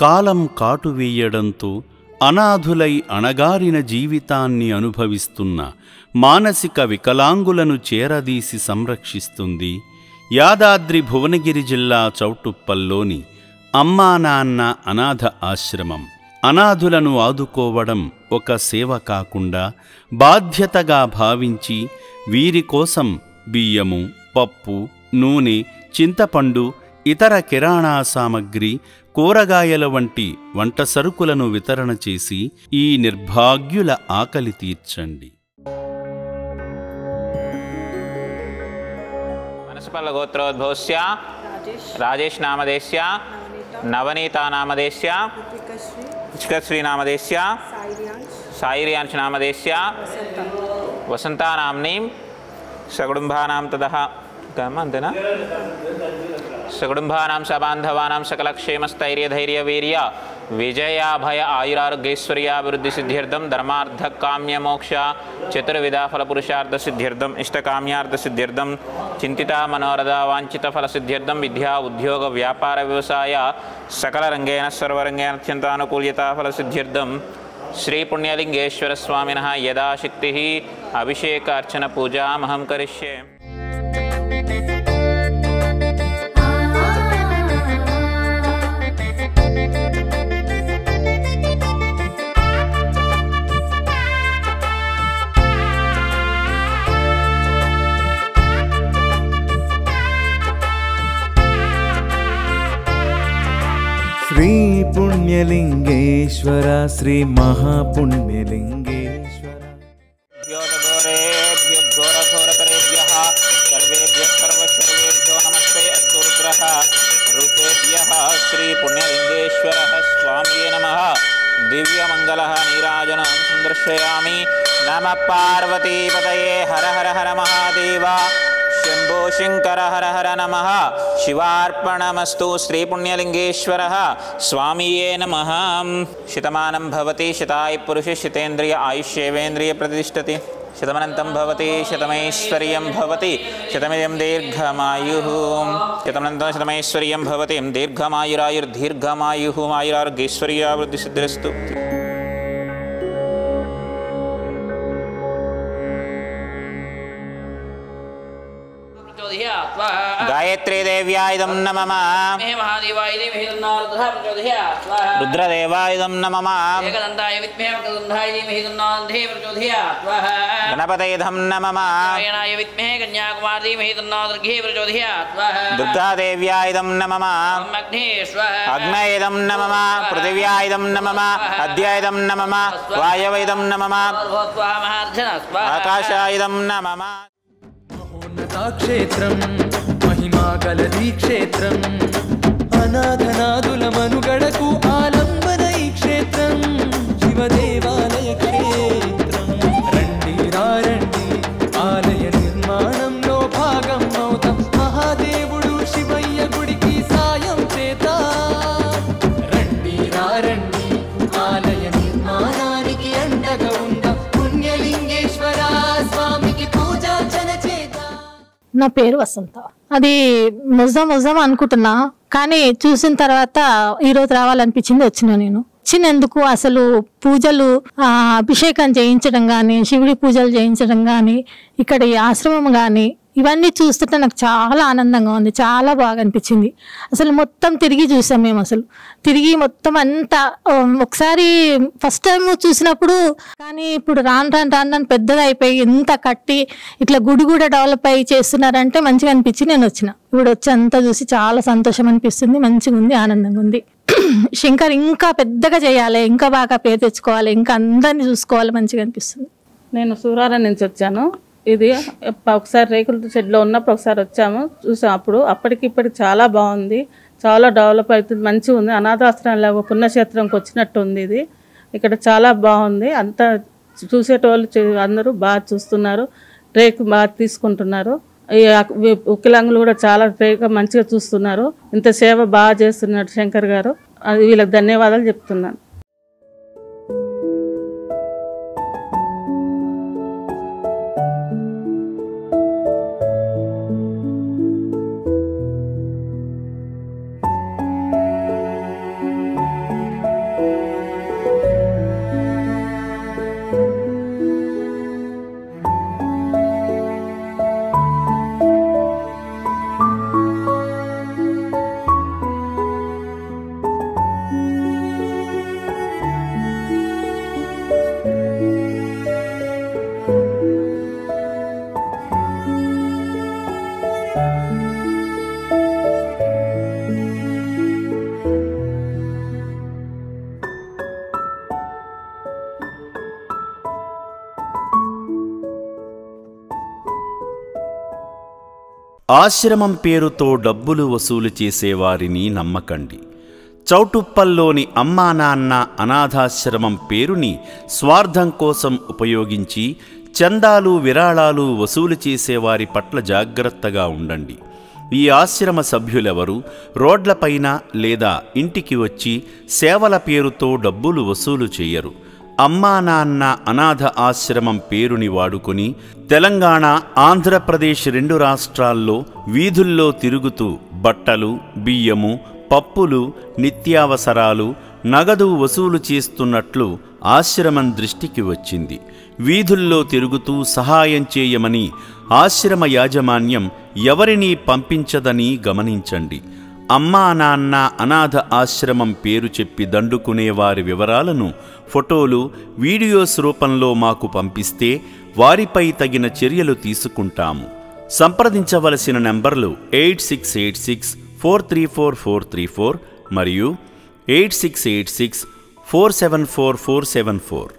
కాలం కాటువేయడంతో అనాథులై అణగారిన జీవితాన్ని అనుభవిస్తున్న మానసిక వికలాంగులను చేరదీసి సంరక్షిస్తుంది యాదాద్రి భువనగిరి జిల్లా చౌటుప్పల్లోని అమ్మా నాన్న అనాథ ఆశ్రమం. అనాథులను ఆదుకోవడం ఒక సేవ కాకుండా బాధ్యతగా భావించి వీరి కోసం బియ్యము, పప్పు, నూనె, చింతపండు, ఇతర కిరాణా సామగ్రి, కూరగాయల వంటి వంట సరుకులను వితరణ చేసి ఈ నిర్భాగ్యుల ఆకలి తీర్చండి. మనస్పల్ల గోత్రోద్భవస్య రాజేష్ నామదేశ్య నవనీతా నామదేశ్య శ్రీ నామదేశ్య సాయిరియాంశ్ నామదేశ్య వసంతా నామ్నీం సకుటుంబానాం తదః అంతేనా సకుటుంబానాం సబాంధవానాం సకలక్షేమస్థైర్యధైర్యవీర్య విజయాభయ ఆయురారోగ్యైశ్వర్యాభివృద్ధి సిద్ధ్యర్థం ధర్మార్థ కామ్య మోక్ష చతుర్విధ ఫలపురుషార్థ సిద్ధ్యర్థం ఇష్టకామ్యార్థ సిద్ధ్యర్థం చింతిత మనోరథ వాంఛిత ఫల సిద్ధ్యర్థం విద్యా ఉద్యోగ వ్యాపార వ్యవసాయ సకల రంగేణ సర్వరంగేణ అత్యంతానుకూల్యతా ఫల సిద్ధ్యర్థం శ్రీ పుణ్యలింగేశ్వర స్వామినః యథాశక్తి అభిషేక అర్చన పూజామహం కరిష్యే. శ్రీ పుణ్యలింగేశ్వర శ్రీ మహాపుణ్యలింగేశ్వర ఘోరఘోరకరేభ్యః సర్వేభ్యః సర్వశర్వేభ్యో నమస్తే అస్తు రుద్రః రూపేభ్యః శ్రీ పుణ్యలింగేశ్వరః స్వామియే నమః. దివ్యమంగళః నీరాజనం సందర్శయామి. నమః పార్వతీపతయే హర హర హర మహాదేవ శంభో శంకర హర హర నమః. శివార్పణమస్తు. శ్రీ పుణ్యలింగేశ్వరః స్వామియే నమః. శతమానం భవతి శతాయు పురుష శతేంద్రియ ఆయుష్యేవేంద్రియ ప్రతిష్టతి. శతమనంతం భవతి శతమైశ్వర్యం భవతి శతమిదం దీర్ఘమాయుః. శతమనంతం శతమైశ్వర్యం భవతి దీర్ఘమాయురాయుర్దీర్ఘమాయుః ఆయురారోగ్యైశ్వర్యాభివృద్ధి సిద్ధిరస్తు. गायत्री देव्यायदं नमः. रुद्रदेवायदं नमः. गणपतयेदं नमः. दुर्गादेव्यायदं नमः. अग्नयेदं नमः. पृथिव्यायदं नमः. अद्यायदं नमः. वायवेदं नमः. आकाशायदं नमः. క్షేత్రం మహిమా గలది క్షేత్రం అనాథనాదుల మనుగడకు ఆలంబన ఈ క్షేత్రం శివదేవాలయ క్షేత్రం. రండి రండి ఆలయ నిర్మాణంలో భాగం అవుతాం. మహాదేవుడు శివయ్య గుడికి సాయం చేద్దాం. రండి రండి ఆలయ నిర్మాణానికి అండగా ఉందాం. పుణ్యలింగేశ్వర స్వామికి పూజార్చన చేద్దాం. నా పేరు వసంత. అది ముజం అనుకుంటున్నా, కానీ చూసిన తర్వాత ఈరోజు రావాలనిపించింది, వచ్చిన. నేను వచ్చినందుకు అసలు పూజలు అభిషేకం చేయించడం కానీ, శివుడి పూజలు చేయించడం కానీ, ఇక్కడ ఈ ఆశ్రమం కానీ ఇవన్నీ చూస్తుంటే నాకు చాలా ఆనందంగా ఉంది, చాలా బాగా అనిపించింది. అసలు మొత్తం తిరిగి చూసాం మేము. అసలు తిరిగి మొత్తం అంతా ఒకసారి ఫస్ట్ టైం చూసినప్పుడు, కానీ ఇప్పుడు రాను పెద్దగా అయిపోయి ఎంత కట్టి ఇట్లా గుడి కూడా డెవలప్ అయ్యి చేస్తున్నారంటే మంచిగా అనిపించి నేను వచ్చిన. ఇప్పుడు వచ్చి అంతా చూసి చాలా సంతోషం అనిపిస్తుంది, మంచిగా ఉంది, ఆనందంగా ఉంది. శంకర్ ఇంకా పెద్దగా చేయాలి, ఇంకా బాగా పేరు తెచ్చుకోవాలి, ఇంకా అందరినీ చూసుకోవాలి, మంచిగా అనిపిస్తుంది. నేను సూరారం నుంచి వచ్చాను. ఇది ఒకసారి రేకుల షెడ్లో ఉన్నప్పుడు ఒకసారి వచ్చాము, చూసాం. అప్పటికి ఇప్పటికి చాలా బాగుంది, చాలా డెవలప్ అవుతుంది, మంచిగా ఉంది. అనాథాశ్రమంలో పుణ్యక్షేత్రంకి వచ్చినట్టు ఉంది ఇది. ఇక్కడ చాలా బాగుంది. అంతా చూసేటోళ్ళు అందరూ బాగా చూస్తున్నారు, రేకు బాగా తీసుకుంటున్నారు. ఈ ఉకిలాంగులు కూడా చాలా రేగా మంచిగా చూస్తున్నారు. ఇంత సేవ బాగా చేస్తున్నారు శంకర్ గారు. అది వీళ్ళకి ధన్యవాదాలు చెప్తున్నాను. ఆశ్రమం పేరుతో డబ్బులు వసూలు చేసేవారిని నమ్మకండి. చౌటుప్పల్లోని అమ్మా నాన్న అనాథాశ్రమం పేరుని స్వార్థం కోసం ఉపయోగించి చందాలు విరాళాలు వసూలు చేసేవారి పట్ల జాగ్రత్తగా ఉండండి. ఈ ఆశ్రమ సభ్యులెవరూ రోడ్లపైన లేదా ఇంటికి వచ్చి సేవల పేరుతో డబ్బులు వసూలు చేయరు. అమ్మా నాన్న అనాథ ఆశ్రమం పేరుని వాడుకొని తెలంగాణ, ఆంధ్రప్రదేశ్ 2 రాష్ట్రాల్లో వీధుల్లో తిరుగుతూ బట్టలు, బియ్యము, పప్పులు, నిత్యావసరాలు, నగదు వసూలు చేస్తున్నట్లు ఆశ్రమం దృష్టికి వచ్చింది. వీధుల్లో తిరుగుతూ సహాయం చేయమని ఆశ్రమ యాజమాన్యం ఎవరినీ పంపించదని గమనించండి. అమ్మా నాన్న అనాథ ఆశ్రమం పేరు చెప్పి దండుకునేవారి వివరాలను ఫోటోలు, వీడియోస్ రూపంలో మాకు పంపిస్తే వారిపై తగిన చర్యలు తీసుకుంటాము. సంప్రదించవలసిన నంబర్లు 8686434434 మరియు 8686474474.